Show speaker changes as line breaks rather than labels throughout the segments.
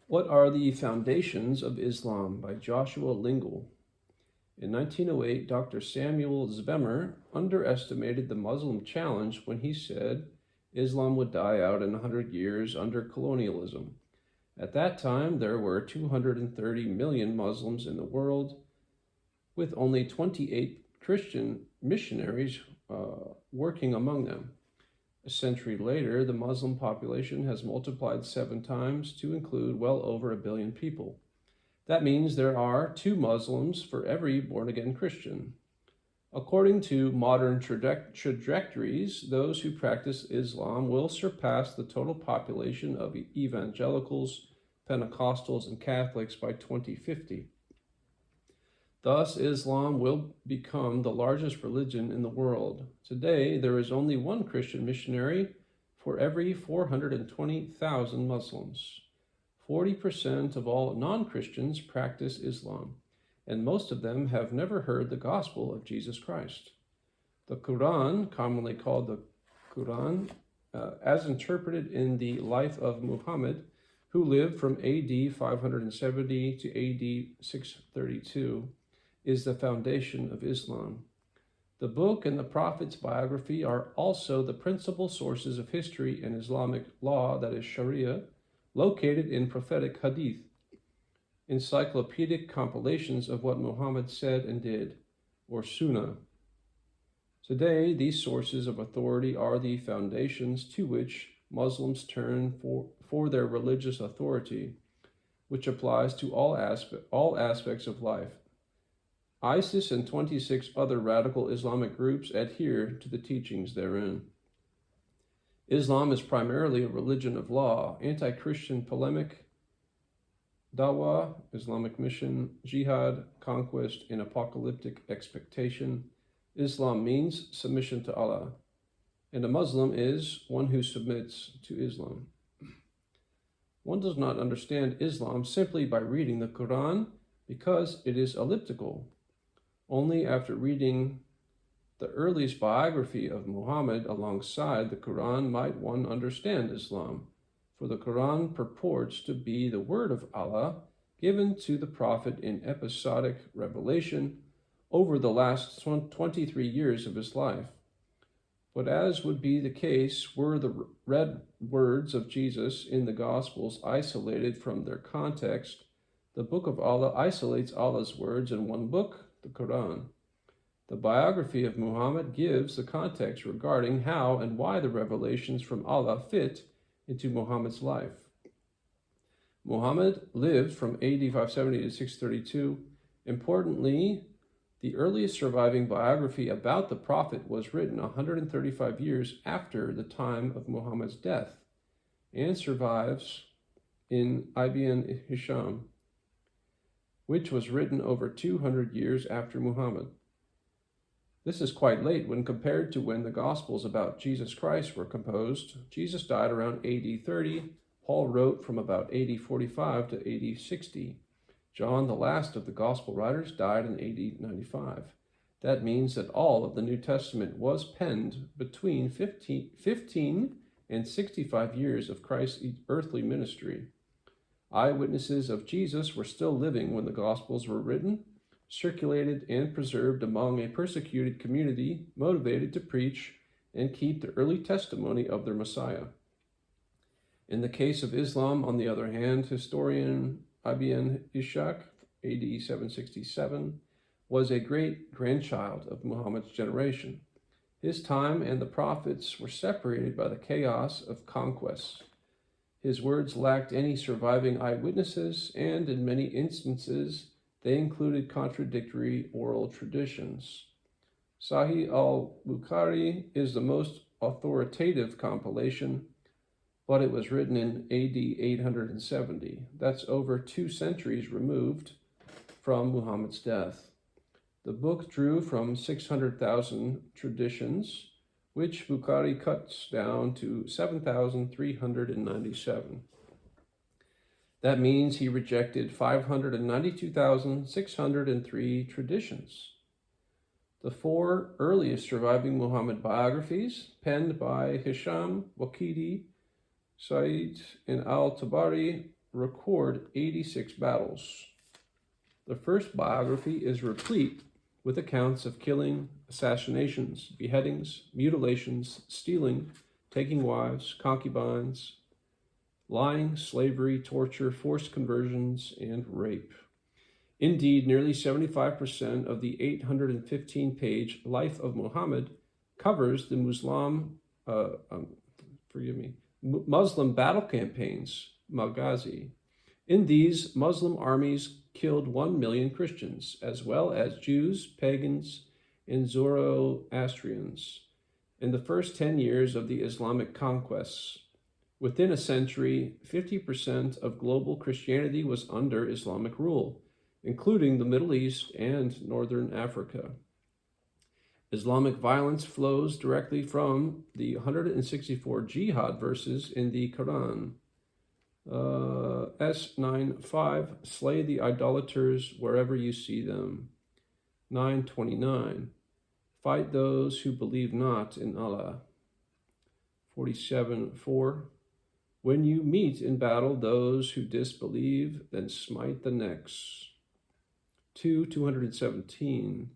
What are the Foundations of Islam by Joshua Lingel? In 1908, Dr. Samuel Zwemer underestimated the Muslim challenge when he said Islam would die out in 100 years under colonialism. At that time, there were 230 million Muslims in the world, with only 28 Christian missionaries working among them. A century later, the Muslim population has multiplied 7 times to include well over a billion people. That means there are 2 Muslims for every born-again Christian. According to modern trajectories, those who practice Islam will surpass the total population of evangelicals, Pentecostals, and Catholics by 2050. Thus, Islam will become the largest religion in the world. Today, there is only one Christian missionary for every 420,000 Muslims. 40% of all non-Christians practice Islam, and most of them have never heard the gospel of Jesus Christ. The Quran, commonly called the Quran, as interpreted in the life of Muhammad, who lived from AD 570 to AD 632, is the foundation of Islam. The book and the Prophet's biography are also the principal sources of history and Islamic law, that is Sharia, located in prophetic hadith, encyclopedic compilations of what Muhammad said and did, or Sunnah. Today, these sources of authority are the foundations to which Muslims turn for their religious authority, which applies to all aspects of life. ISIS and 26 other radical Islamic groups adhere to the teachings therein. Islam is primarily a religion of law, anti-Christian polemic, dawah, Islamic mission, jihad, conquest, and apocalyptic expectation. Islam means submission to Allah, and a Muslim is one who submits to Islam. One does not understand Islam simply by reading the Quran because it is elliptical. Only after reading the earliest biography of Muhammad alongside the Quran might one understand Islam, for the Quran purports to be the word of Allah given to the Prophet in episodic revelation over the last 23 years of his life. But as would be the case were the read words of Jesus in the Gospels isolated from their context, the Book of Allah isolates Allah's words in one book, the Quran. The biography of Muhammad gives the context regarding how and why the revelations from Allah fit into Muhammad's life. Muhammad lived from AD 570 to 632. Importantly, the earliest surviving biography about the Prophet was written 135 years after the time of Muhammad's death and survives in Ibn Hisham, which was written over 200 years after Muhammad. This is quite late when compared to when the Gospels about Jesus Christ were composed. Jesus died around AD 30. Paul wrote from about AD 45 to AD 60. John, the last of the Gospel writers, died in AD 95. That means that all of the New Testament was penned between 15 and 65 years of Christ's earthly ministry. Eyewitnesses of Jesus were still living when the Gospels were written, circulated, and preserved among a persecuted community motivated to preach and keep the early testimony of their Messiah. In the case of Islam, on the other hand, historian Ibn Ishaq, AD 767, was a great-grandchild of Muhammad's generation. His time and the prophets were separated by the chaos of conquests. His words lacked any surviving eyewitnesses, and in many instances, they included contradictory oral traditions. Sahih al-Bukhari is the most authoritative compilation, but it was written in AD 870. That's over 2 centuries removed from Muhammad's death. The book drew from 600,000 traditions, which Bukhari cuts down to 7,397. That means he rejected 592,603 traditions. The 4 earliest surviving Muhammad biographies, penned by Hisham, Waqidi, Sa'id, and al-Tabari, record 86 battles. The first biography is replete with accounts of killing, assassinations, beheadings, mutilations, stealing, taking wives, concubines, lying, slavery, torture, forced conversions, and rape. Indeed, nearly 75% of the 815-page Life of Muhammad covers the Muslim battle campaigns, Maghazi. In these, Muslim armies killed 1 million Christians, as well as Jews, pagans, and Zoroastrians in the first 10 years of the Islamic conquests. Within a century, 50% of global Christianity was under Islamic rule, including the Middle East and Northern Africa. Islamic violence flows directly from the 164 jihad verses in the Quran. S9:5, slay the idolaters wherever you see them. 9:29, fight those who believe not in Allah. 47:4, when you meet in battle those who disbelieve, then smite the necks. 2:217,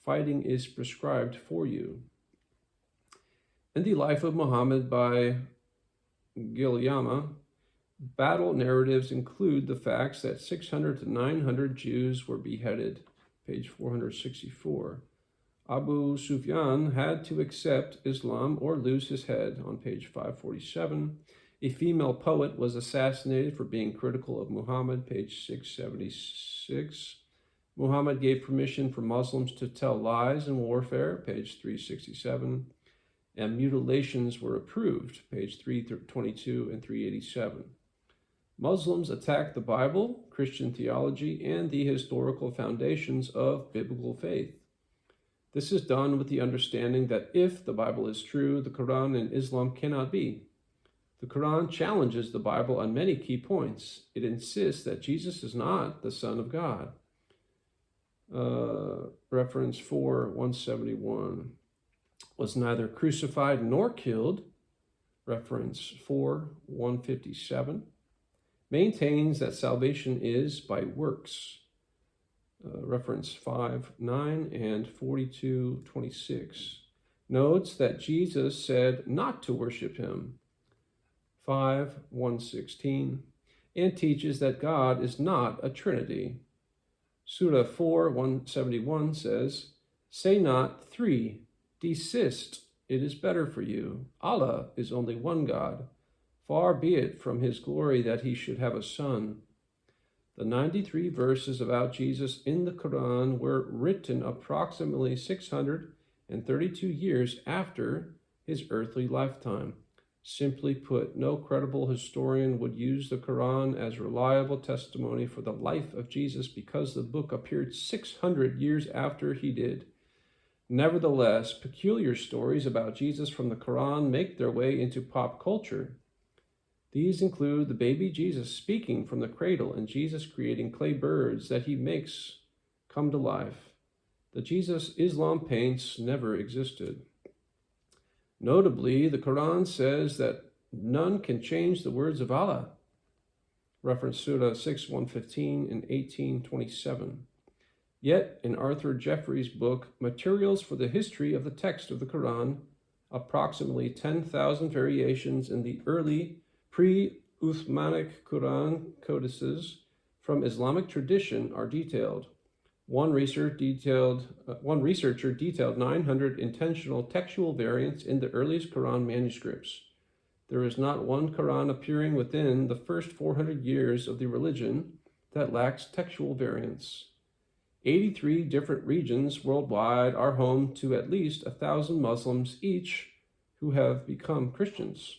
fighting is prescribed for you. In the Life of Muhammad by Gilyama, battle narratives include the facts that 600 to 900 Jews were beheaded, page 464. Abu Sufyan had to accept Islam or lose his head, on page 547. A female poet was assassinated for being critical of Muhammad, page 676. Muhammad gave permission for Muslims to tell lies in warfare, page 367. And mutilations were approved, page 322 and 387. Muslims attack the Bible, Christian theology, and the historical foundations of biblical faith. This is done with the understanding that if the Bible is true, the Quran and Islam cannot be. The Quran challenges the Bible on many key points. It insists that Jesus is not the Son of God. Reference 4:171. Was neither crucified nor killed. Reference 4:157. Maintains that salvation is by works. Reference 5:9 and 42:26. Notes that Jesus said not to worship him. 5:116. And teaches that God is not a trinity. Surah 4:171 says, say not three, desist, it is better for you. Allah is only one God. Far be it from his glory that he should have a son. The 93 verses about Jesus in the Quran were written approximately 632 years after his earthly lifetime. Simply put, no credible historian would use the Quran as reliable testimony for the life of Jesus because the book appeared 600 years after he did. Nevertheless, peculiar stories about Jesus from the Quran make their way into pop culture. These include the baby Jesus speaking from the cradle and Jesus creating clay birds that he makes come to life. The Jesus Islam paints never existed. Notably, the Quran says that none can change the words of Allah. Reference Surah 6:115 and 18:27. Yet, in Arthur Jeffrey's book, Materials for the History of the Text of the Quran, approximately 10,000 variations in the early pre-Uthmanic Quran codices from Islamic tradition are detailed. One researcher detailed 900 intentional textual variants in the earliest Quran manuscripts. There is not one Quran appearing within the first 400 years of the religion that lacks textual variants. 83 different regions worldwide are home to at least 1,000 Muslims each who have become Christians.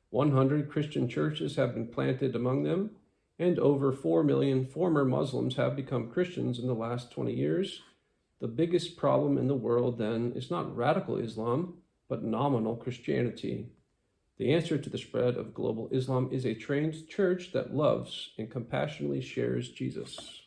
100 Christian churches have been planted among them, and over 4 million former Muslims have become Christians in the last 20 years. The biggest problem in the world, then, is not radical Islam, but nominal Christianity. The answer to the spread of global Islam is a trained church that loves and compassionately shares Jesus.